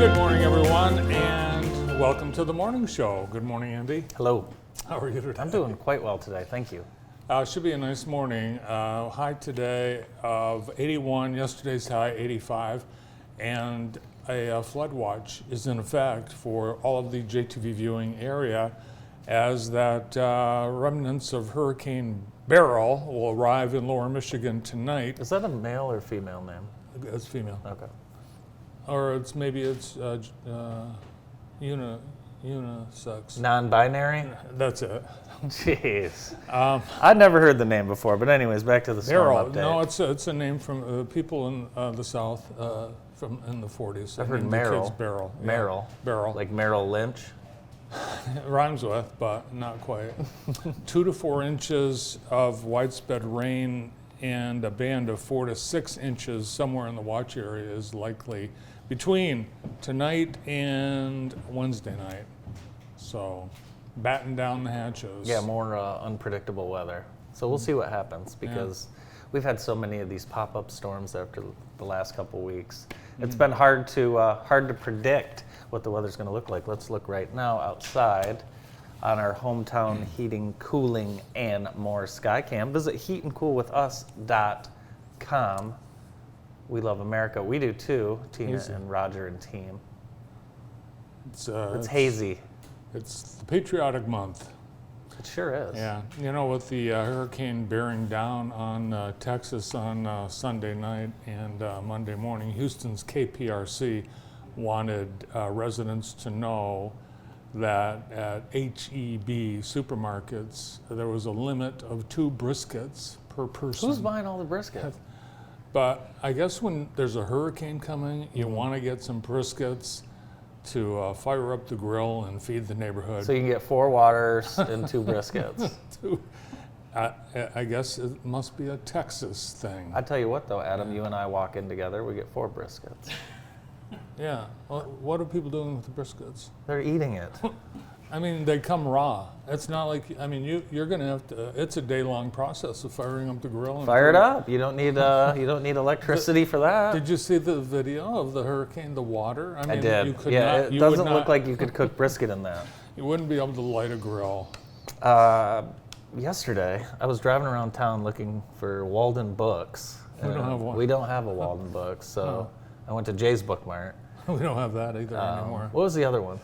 Good morning, everyone, and welcome to the morning show. Good morning, Andy. Hello. How are you today? I'm doing quite well today, thank you. Should be a nice morning. High today of 81, yesterday's high 85, and a flood watch is in effect for all of the JTV viewing area as that remnants of Hurricane Beryl will arrive in lower Michigan tonight. Is that a male or female name? It's female. Okay. Or it's unisex. Non-binary? That's it. Jeez. I'd never heard the name before, but anyways, back to the storm Beryl. update. No, it's a name from people in the South from in the 40s. I've heard named the Merrill. kids Beryl. Yeah. Merrill. Beryl. Like Merrill Lynch? It rhymes with, but not quite. 2 to 4 inches of widespread rain and a band of 4 to 6 inches somewhere in the watch area is likely between tonight and Wednesday night. So, batten down the hatches. Yeah, more unpredictable weather. So we'll see what happens because we've had so many of these pop-up storms after the last couple weeks. It's been hard to predict what the weather's going to look like. Let's look right now outside on our hometown heating, cooling, and more Skycam. Visit heatandcoolwithus.com. We love America. We do too, Tina Hazy. and Roger and team. It's Hazy. It's the patriotic month. It sure is. Yeah, you know, with the hurricane bearing down on Texas on Sunday night and Monday morning, Houston's KPRC wanted residents to know that at HEB supermarkets, there was a limit of 2 briskets per person. Who's buying all the brisket? But I guess when there's a hurricane coming, you want to get some briskets to fire up the grill and feed the neighborhood. So you can get 4 waters and 2 briskets. I guess it must be a Texas thing. I tell you what though, Adam, you and I walk in together, we get 4 briskets. Yeah. Well, what are people doing with the briskets? They're eating it. I mean, they come raw. It's not like, I mean, you're going to have to, it's a day-long process of firing up the grill. And Fire it up. You don't need electricity for that. Did you see the video of the hurricane, the water? I did. You could Yeah, not, it doesn't look like you could cook brisket in that. You wouldn't be able to light a grill. Yesterday, I was driving around town looking for Walden Books. We don't have one. We don't have a Walden Books, so I went to Jay's Book Mart. We don't have that either anymore. What was the other one?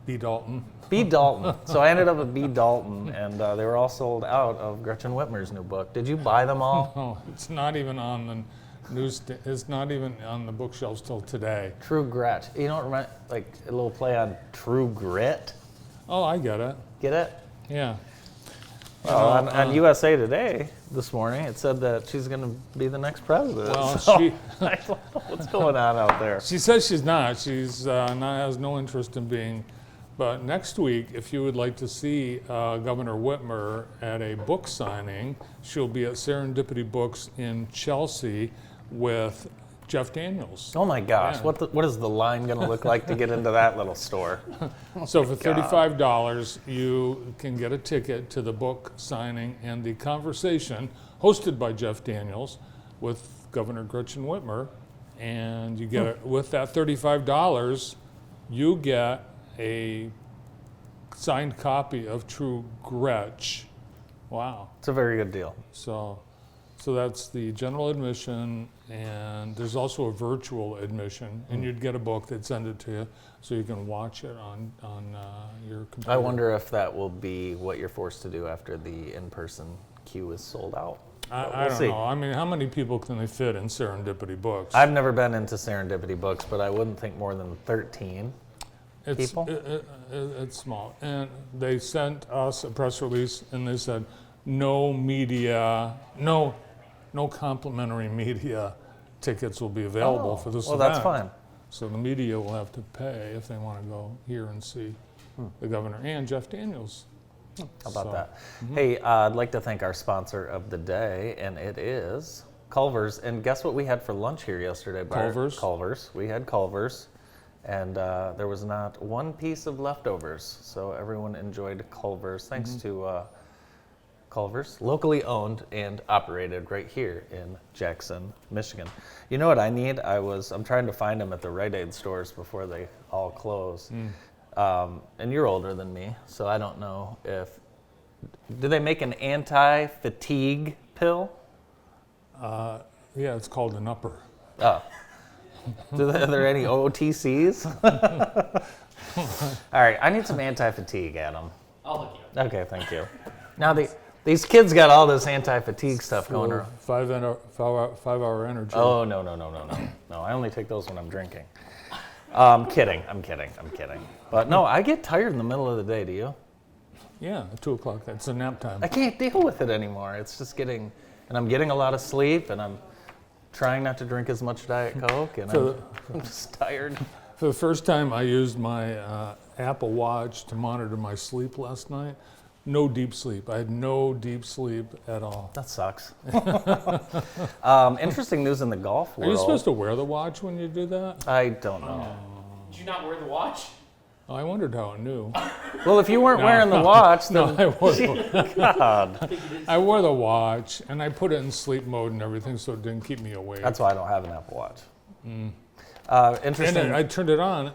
B. Dalton. B. Dalton. So I ended up at B. Dalton, and they were all sold out of Gretchen Whitmer's new book. Did you buy them all? Oh, it's not even on the news. It's not even on the bookshelves till today. True Grit. You don't remember, like a little play on True Grit? Oh, I get it. Get it? Yeah. Well, on USA Today this morning, it said that she's going to be the next president. Well, So, she I don't know what's going on out there. she says she's not. She's not has no interest in being. But next week, if you would like to see Governor Whitmer at a book signing, she'll be at Serendipity Books in Chelsea with Jeff Daniels. Oh my gosh, Yeah. what is the line going to look like to get into that little store? So for $35, you can get a ticket to the book signing and the conversation hosted by Jeff Daniels with Governor Gretchen Whitmer. And you get it with that $35, you get a signed copy of True Gretch. Wow. It's a very good deal. So that's the general admission, and there's also a virtual admission, and you'd get a book, they'd send it to you, so you can watch it on your computer. I wonder if that will be what you're forced to do after the in-person queue is sold out. I don't know. I mean, how many people can they fit in Serendipity Books? I've never been into Serendipity Books, but I wouldn't think more than 13 people. It's small. And they sent us a press release, and they said, no complimentary media tickets will be available for this well, event. that's fine. So the media will have to pay if they want to go here and see the governor and Jeff Daniels. How about that? Hey, I'd like to thank our sponsor of the day, and it is Culver's. And guess what we had for lunch here yesterday, Bart? Culver's? Culver's. We had Culver's, and there was not one piece of leftovers, so everyone enjoyed Culver's. Thanks to Culver's, locally owned and operated right here in Jackson, Michigan. You know what I need? I'm trying to find them at the Rite Aid stores before they all close. And you're older than me, so I don't know if, do they make an anti-fatigue pill? Yeah, it's called an upper. Oh. Are there any OTCs? All right, I need some anti-fatigue, Adam. I'll look you up. Okay, thank you. Now, these kids got all this anti-fatigue stuff going around. 5-hour energy. Oh, no. No, I only take those when I'm drinking. Kidding. I'm kidding. But no, I get tired in the middle of the day, do you? Yeah, at 2 o'clock. That's a nap time. I can't deal with it anymore. It's just and I'm getting a lot of sleep, and I'm trying not to drink as much Diet Coke, and I'm just tired. For the first time, I used my Apple Watch to monitor my sleep last night. No deep sleep. I had no deep sleep at all. That sucks. Interesting news in the golf world. Are you supposed to wear the watch when you do that? I don't know. Did you not wear the watch? Oh, I wondered how it knew. Well, if you weren't wearing the watch, then No, God. I wore the watch, and I put it in sleep mode and everything, so it didn't keep me awake. That's why I don't have an Apple Watch. Interesting. And I turned it on,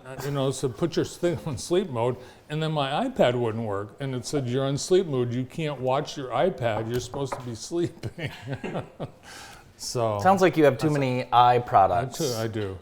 so put your thing on sleep mode, and then my iPad wouldn't work. And it said, you're on sleep mode, you can't watch your iPad, you're supposed to be sleeping. So Sounds like you have too many eye products. I do.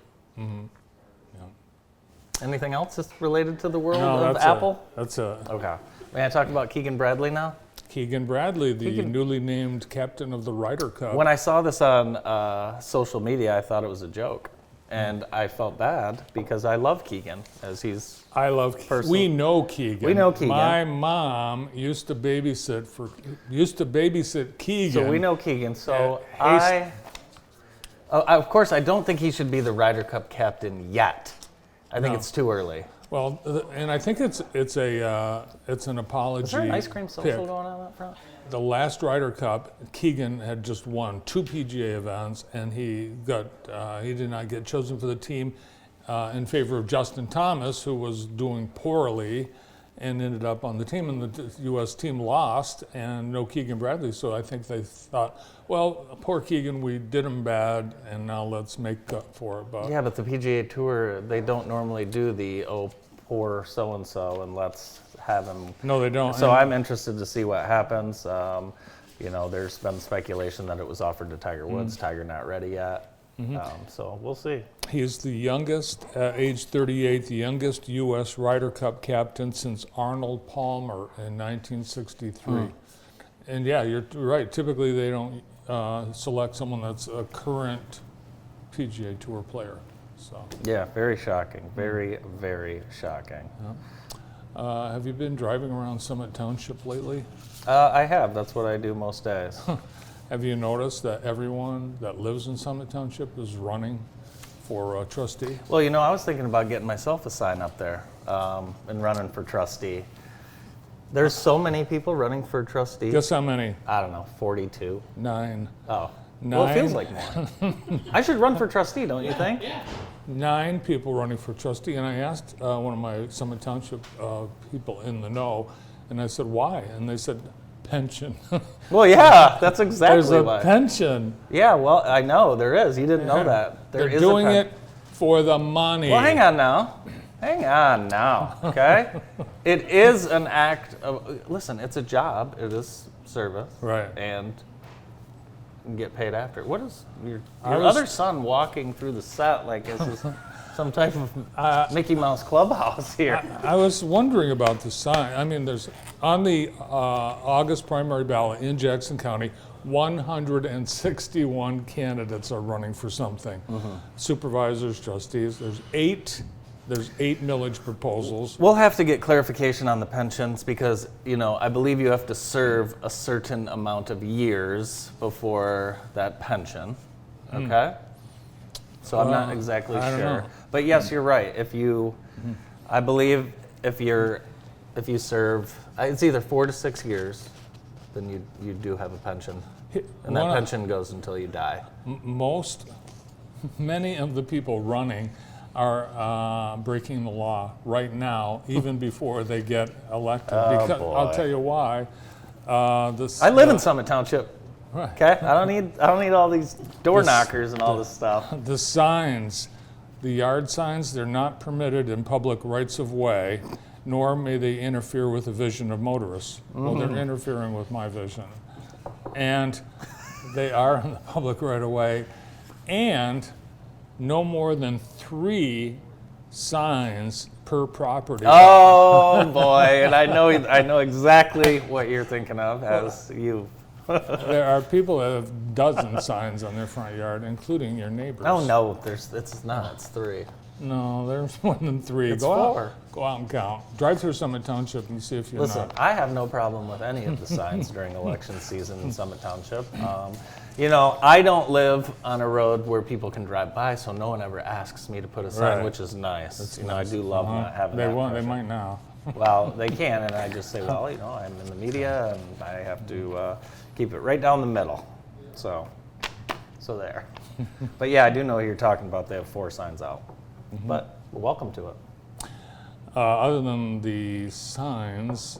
Anything else that's related to the world No, of that's Apple? That's a Okay. May I talk about Keegan Bradley now? Keegan Bradley, the newly named captain of the Ryder Cup. When I saw this on social media, I thought it was a joke. And I felt bad because I love Keegan, as he's I love person. We know Keegan. We know Keegan. My mom used to babysit Keegan. So we know Keegan. So At of course, I don't think he should be the Ryder Cup captain yet. I think No. it's too early. Well, and I think it's an apology. Is there an ice cream social pick. going on up front? The last Ryder Cup, Keegan had just won 2 PGA events, and he did not get chosen for the team in favor of Justin Thomas, who was doing poorly, and ended up on the team. And the U.S. team lost, and no Keegan Bradley. So I think they thought, well, poor Keegan, we did him bad, and now let's make up for it. But Yeah, but the PGA Tour, they don't normally do the, poor so-and-so, and let's have him. no, they don't. So And- I'm interested to see what happens. There's been speculation that it was offered to Tiger Woods. Tiger not ready yet. So we'll see. He is the youngest, at age 38, the youngest U.S. Ryder Cup captain since Arnold Palmer in 1963. And yeah, you're right. Typically, they don't select someone that's a current PGA Tour player. So, Yeah, very shocking. Very, very shocking. have you been driving around Summit Township lately? I have. That's what I do most days. Have you noticed that everyone that lives in Summit Township is running for trustee? Well, I was thinking about getting myself a sign up there and running for trustee. There's so many people running for trustee. Guess how many? I don't know, 42. 9. Oh. Well, it feels like more. I should run for trustee, don't you think? 9 people running for trustee, and I asked one of my Summit Township people in the know, and I said, why? And they said, pension. Well, yeah, that's exactly There's a why. pension. Yeah, well, I know there is. You didn't know that. There They're is doing a it for the money. Well, hang on now, okay? It is an act of, listen, it's a job. It is service. Right. And you get paid after. What is your was- other son walking through the set like this is some type of Mickey Mouse clubhouse here? I was wondering about the sign. I mean, there's on the August primary ballot in Jackson County, 161 candidates are running for something. Supervisors, trustees. There's eight millage proposals. We'll have to get clarification on the pensions because, I believe you have to serve a certain amount of years before that pension. Okay? So I'm not exactly I don't sure. know. But yes, you're right. I believe if you serve, it's either 4 to 6 years, then you do have a pension. And that pension goes until you die. Many of the people running are breaking the law right now, even before they get elected. Oh, because boy. I'll tell you why. I live in Summit Township. Right. Okay, I don't need all these door knockers and all this stuff. The signs, the yard signs, they're not permitted in public rights of way, nor may they interfere with the vision of motorists. Well, they're interfering with my vision. And they are in the public right of way, and no more than 3 signs per property. Oh boy, and I know exactly what you're thinking of as you. There are people that have dozen signs on their front yard, including your neighbors. Oh no, it's not. It's 3. No, there's more than 3. It's Go 4. out, go out and count. Drive through Summit Township and see if you're Listen, not. I have no problem with any of the signs during election season in Summit Township. You know, I don't live on a road where people can drive by, so no one ever asks me to put a sign, Right. which is nice. That's you know, nice. I do love not having They that won't. They pressure. might now. Well, they can, and I just say, well, you know, I'm in the media, and I have to keep it right down the middle. So there. But yeah, I do know what you're talking about. They have 4 signs out, but we're welcome to it. Other than the signs,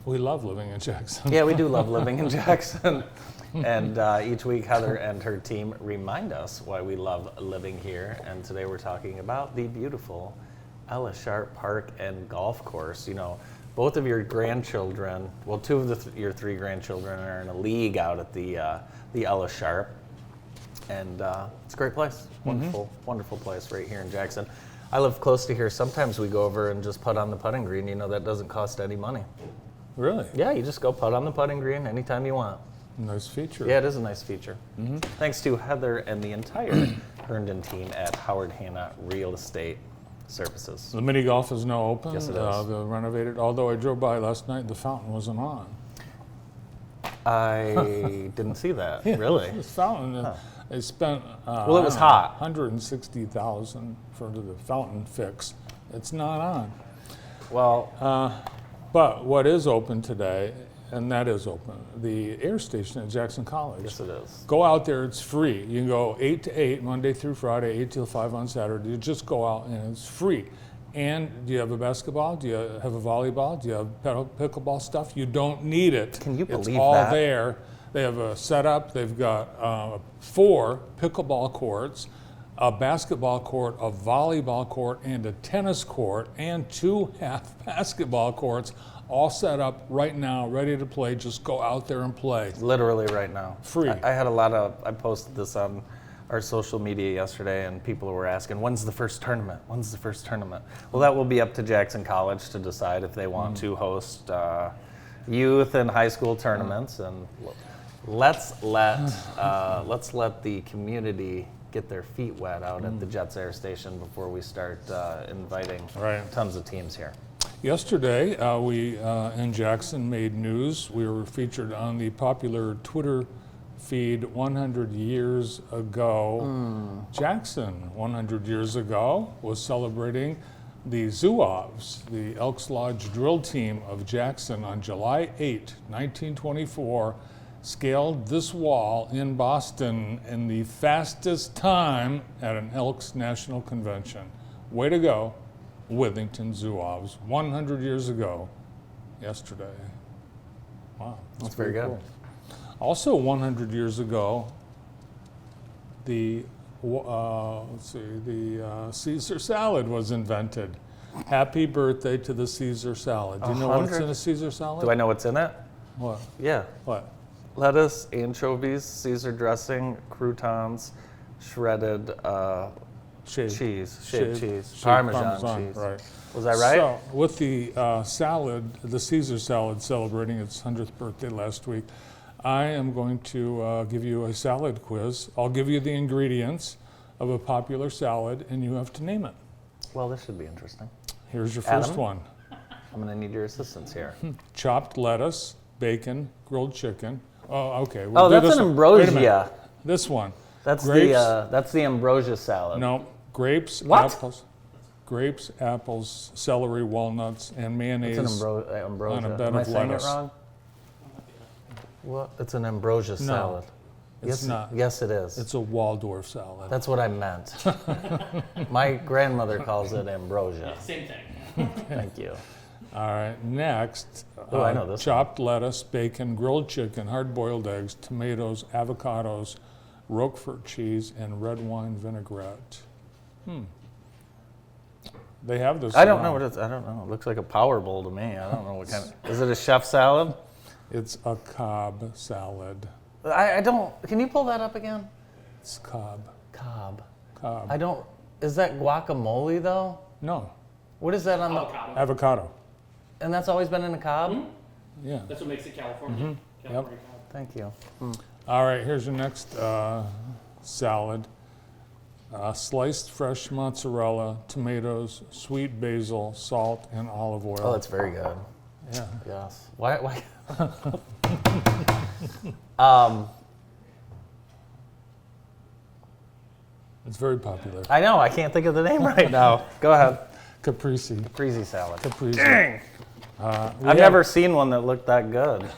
we love living in Jackson. Yeah, we do love living in Jackson. And each week, Heather and her team remind us why we love living here. And today we're talking about the beautiful Ella Sharp Park and Golf Course. You know, both of your grandchildren, well, 2 of your 3 grandchildren are in a league out at the Ella Sharp. And it's a great place. Wonderful, wonderful place right here in Jackson. I live close to here. Sometimes we go over and just putt on the putting green. You know, that doesn't cost any money. Really? Yeah, you just go putt on the putting green anytime you want. Nice feature. Yeah, it is a nice feature. Thanks to Heather and the entire Herndon team at Howard Hanna Real Estate Services. The mini golf is now open. Yes, it is. The renovated. Although I drove by last night, the fountain wasn't on. I didn't see that. Really? The fountain. They spent. Well, it was hot. $160,000 for the fountain fix. It's not on. Well, But what is open today, and that is open, the air station at Jackson College. yes, it is. Go out there, it's free. You can go 8 to 8, Monday through Friday, 8 till 5 on Saturday. You just go out and it's free. And do you have a basketball? Do you have a volleyball? Do you have pickleball stuff? You don't need it. Can you believe It's all that? there. They have a setup. They've got 4 pickleball courts, a basketball court, a volleyball court, and a tennis court, and 2 half basketball courts, all set up right now, ready to play. Just go out there and play. Literally right now. Free. I had I posted this on our social media yesterday, and people were asking, when's the first tournament? When's the first tournament? Well, that will be up to Jackson College to decide if they want to host youth and high school tournaments. And let's let the community get their feet wet out at the Jets Air Station before we start inviting Right. tons of teams here. Yesterday, we in Jackson made news. We were featured on the popular Twitter feed 100 years ago. Jackson, 100 years ago, was celebrating the Zouaves, the Elks Lodge drill team of Jackson, on July 8, 1924, scaled this wall in Boston in the fastest time at an Elks National Convention. Way to go, Withington Zouaves, 100 years ago, yesterday. Wow, That's very pretty good. cool. Also, 100 years ago, the Caesar salad was invented. Happy birthday to the Caesar salad. Do you know what's in a Caesar salad? Do I know what's in it? What? Yeah. What? Lettuce, anchovies, Caesar dressing, croutons, shredded Shaved shaved cheese, shaved Parmesan cheese. Right. Was that right? So, with the salad, the Caesar salad celebrating its 100th birthday last week, I am going to give you a salad quiz. I'll give you the ingredients of a popular salad, and you have to name it. Well, this should be interesting. Here's your first Adam? one. I'm going to need your assistance here. Chopped lettuce, bacon, grilled chicken. Oh, okay. Oh, We'll do that's this an one. Wait a minute. ambrosia. This one. That's Grapes? that's the ambrosia salad. No, grapes, What? apples, celery, walnuts, and mayonnaise. It's an ambrosia. on a bed Am I of saying lettuce. it wrong? What? It's an ambrosia salad. It's yes, not. Yes, it is. It's a Waldorf salad. That's what I meant. My grandmother calls it ambrosia. Same thing. Thank you. All right, next, Oh, I know this chopped lettuce, bacon, grilled chicken, hard-boiled eggs, tomatoes, avocados, Roquefort cheese, and red wine vinaigrette. They have this. I don't know around. what it's. I don't know. It looks like a power bowl to me. I don't know what kind of. Is it a chef salad? It's a Cobb salad. I don't. Can you pull that up again? It's Cobb. Cobb. Cobb. I don't. Is that guacamole though? No, What is that on the? Avocado. avocado. And that's always been in a Cobb. Yeah. That's what makes it California. California Cobb. Thank you. All right, here's your next salad. Sliced fresh mozzarella, tomatoes, sweet basil, salt, and olive oil. Oh, that's very good. yeah. Yes. Why? It's very popular. I know. I can't think of the name right now. Go ahead. Caprese. Caprese salad. Caprese. Dang. We I've have- never seen one that looked that good.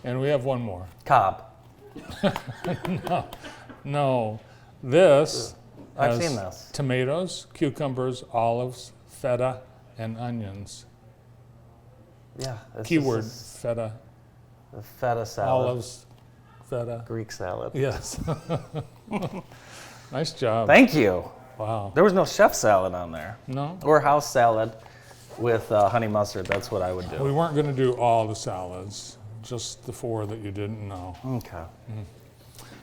And we have one more. Cobb. No, this I've has seen this. tomatoes, cucumbers, olives, feta, and onions. Yeah. this Keyword, is feta, the feta salad. olives, feta. Greek salad. Yes. Nice job. Thank you. Wow. There was no chef salad on there. No, Or house salad with honey mustard. That's what I would do. we weren't going to do all the salads, just the 4 that you didn't know. Okay.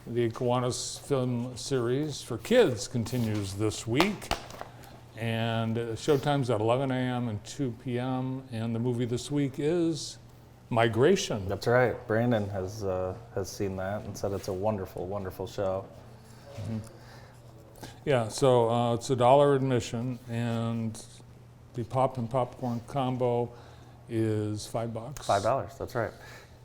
The Kiwanis film series for kids continues this week, and showtime's at 11 a.m. and 2 p.m. And the movie this week is Migration. That's right. Brandon has seen that and said it's a wonderful, wonderful show. Yeah, so it's $1 admission, and the pop and popcorn combo is $5. $5. That's right.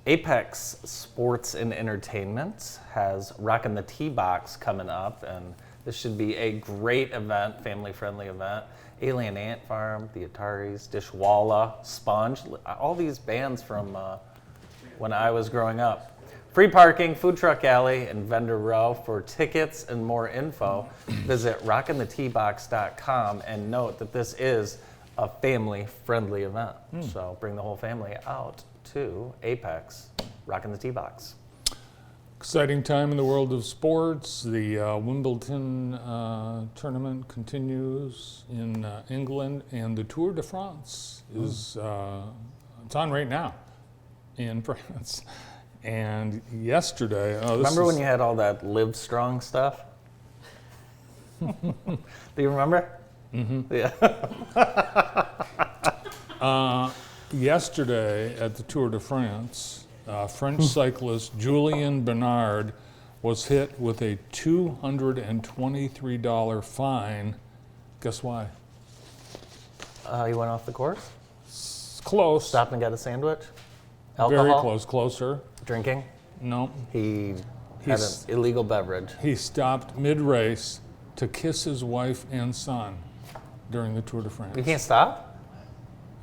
Apex Sports and Entertainment has Rockin' the Tee Box coming up, and this should be a great event, family-friendly event. Alien Ant Farm, the Ataris, Dishwalla, Sponge, all these bands from when I was growing up. Free parking, food truck alley, and vendor row. For tickets and more info, visit rockintheteebox.com, and note that this is a family-friendly event. So bring the whole family out to Apex, Rockin' the Tee Box. Exciting time in the world of sports. The Wimbledon tournament continues in England, and the Tour de France is it's on right now in France. And yesterday, Remember when you had all that Live Strong stuff? Do you remember? Mm-hmm. Yeah. Yesterday at the Tour de France, French cyclist Julien Bernard was hit with a $223 fine. Guess why? He went off the course? It's close. Stopped and got a sandwich? Alcohol? Very close. Closer. Drinking? No. He had an He's- illegal beverage. He stopped mid-race to kiss his wife and son during the Tour de France. You can't stop?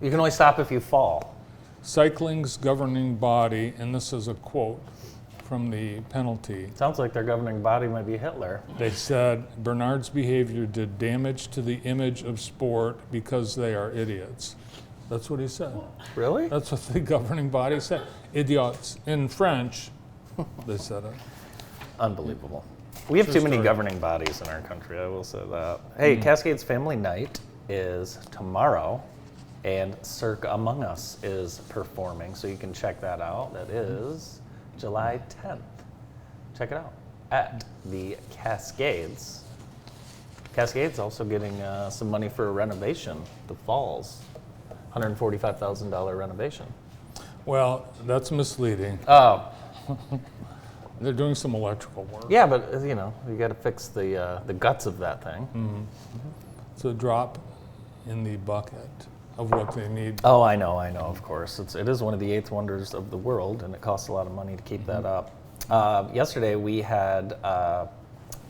You can only stop if you fall. Cycling's governing body, and this is a quote from the penalty, Sounds like their governing body might be Hitler. they said Bernard's behavior did damage to the image of sport because they are idiots. That's what he said. Really? That's what the governing body said. Idiots. In French, they said it. Unbelievable. We have True too many story. governing bodies in our country, I will say that. Hey, Cascades Family Night is tomorrow, and Cirque Among Us is performing, so you can check that out. That is July 10th. Check it out at the Cascades. Cascades also getting some money for a renovation, the Falls. $145,000 renovation. Well, that's misleading. Oh, They're doing some electrical work. yeah, but you know, you got to fix the guts of that thing. It's a drop in the bucket of what they need. Oh, I know, of course. It is one of the 8th wonders of the world, and it costs a lot of money to keep that up. Yesterday we had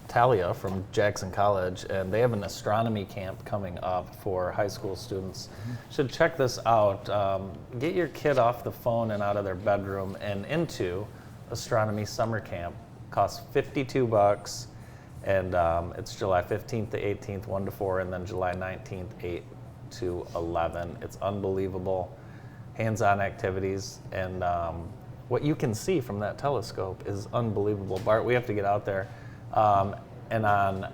Talia from Jackson College, and they have an astronomy camp coming up for high school students. Should check this out. Get your kid off the phone and out of their bedroom and into astronomy summer camp. Costs $52, and it's July 15th to 18th, 1 to 4, and then July 19th, 8 to 11. It's unbelievable. Hands-on activities, and what you can see from that telescope is unbelievable. Bart, we have to get out there. And on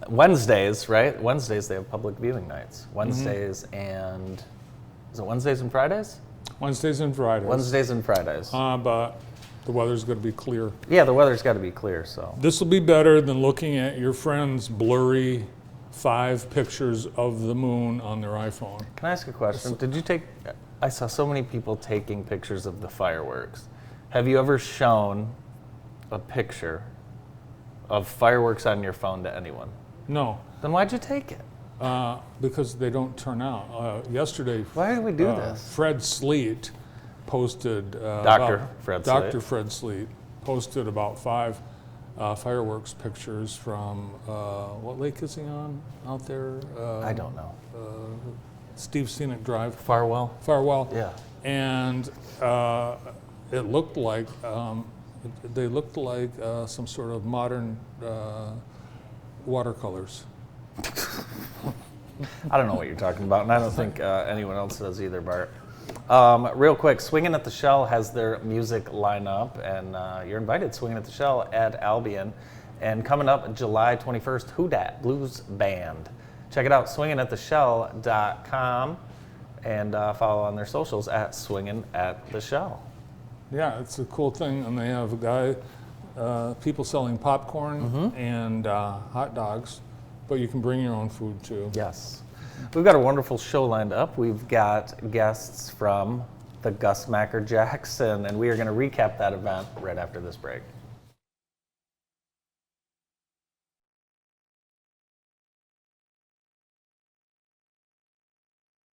Wednesdays, right? Wednesdays they have public viewing nights. Wednesdays and, is it Wednesdays and Fridays? Wednesdays and Fridays. Wednesdays and Fridays. But the weather's going to be clear. Yeah, the weather's got to be clear, so. This will be better than looking at your friend's blurry 5 pictures of the moon on their iPhone. Can I ask a question? Did you take, I saw so many people taking pictures of the fireworks. Have you ever shown a picture of fireworks on your phone to anyone? No, Then why'd you take it? because they don't turn out. Yesterday, Why did we do this? Fred Sleet posted. Dr. Fred Sleet. Dr. Fred Sleet posted about 5 fireworks pictures from what lake is he on out there? I don't know. Steve Scenic Drive, Farwell? Farwell. Yeah. And it looked like they looked like some sort of modern watercolors. I don't know what you're talking about, and I don't think anyone else does either, Bart. Real quick, Swingin' at the Shell has their music lineup, and you're invited. Swingin' at the Shell at Albion. And coming up July 21st, Who Dat Blues Band. Check it out, swinginattheshell.com, and follow on their socials at Swingin' at the Shell. Yeah, it's a cool thing, and they have a guy, people selling popcorn and hot dogs, but you can bring your own food too. Yes. We've got a wonderful show lined up. We've got guests from the Gus Macker Jackson, and we are going to recap that event right after this break.